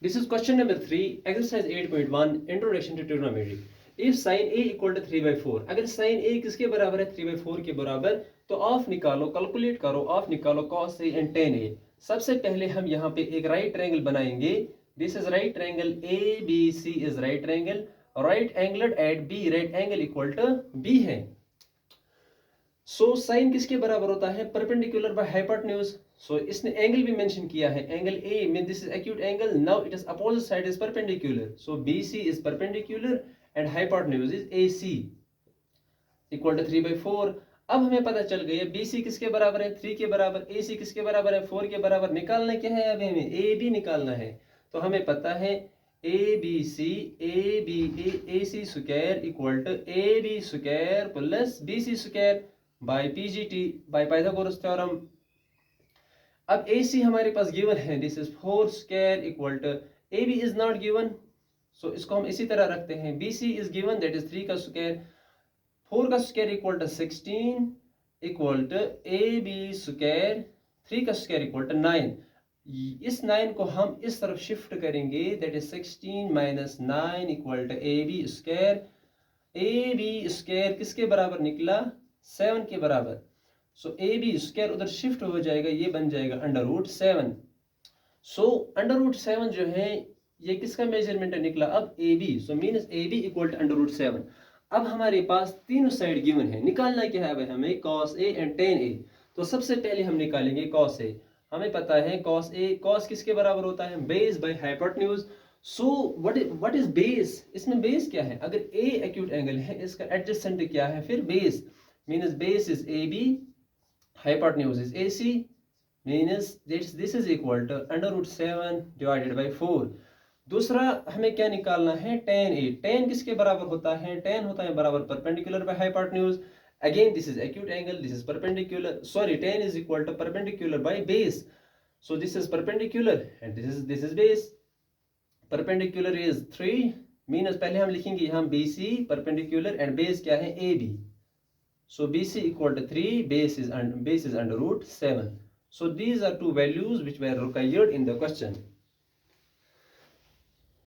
This is question number 3, exercise 8.1, introduction to trigonometry. If sin A equal to 3 by 4, अगर sin A किसके बराबर है 3 by 4 के बराबर, तो ऑफ निकालो, कैलकुलेट करो, ऑफ निकालो cos A and tan A। सबसे पहले हम यहाँ पे एक राइट ट्रायंगल बनाएंगे। This is right triangle ABC is right triangle, right angle at B, right angle equal to B है। सो साइन किसके बराबर होता है, परपेंडिकुलर बाय हाइपोटेन्यूज। सो इसने एंगल भी मेंशन किया है, angle A mean this is acute angle, now it is opposite side is perpendicular, so BC is perpendicular and hypotenuse is AC equal to 3/4। अब हमें पता चल गया BC किसके बराबर है 3 के बराबर, AC किसके बराबर है 4 के बराबर। निकालना क्या है, अभी हमें AB निकालना है। तो हमें पता है ABC AC square equal to AB square plus BC square by PGT by Pythagoras theorem. अब AC हमारे पास गिवन है, this is 4 square equal to, AB is not given, so इसको हम इसी तरह रखते हैं। BC is given that is 3 का स्क्वायर, 4 का square equal to 16 equal to AB square, 3 का स्क्वायर इक्वल टू 9। इस 9 को हम इस तरफ शिफ्ट करेंगे, that is 16 minus 9 equal to AB square. AB square किसके बराबर निकला 7 के बराबर, सो AB स्क्वायर उधर शिफ्ट हो जाएगा, ये बन जाएगा √7। सो √7 जो है ये किसका मेजरमेंट निकला अब AB, so means AB equal to √7। अब हमारे पास तीनों साइड गिवन है, निकालना क्या है भाई हमें cos A and tan A। तो सबसे पहले हम निकालेंगे cos A। हमें पता है cos A, cos किसके बराबर होता है base by hypotenuse. So what is base, इसमें बेस क्या है, अगर A एक्यूट एंगल है इसका एडजेसेंट क्या है फिर base, means base is AB, hypotenuse is AC, means this is equal to √7 divided by 4। दूसरा हमें क्या निकालना है tan A, tan किसके बराबर होता है, tan होता है बराबर perpendicular by hypotenuse. Again this is acute angle, this is perpendicular, sorry tan is equal to perpendicular by base, so this is perpendicular and this is base। perpendicular is 3 means पहले हम लिखेंगे यहाँ BC perpendicular and base क्या है AB, so BC equal to 3, base is under √7। So these are two values which were required in the question.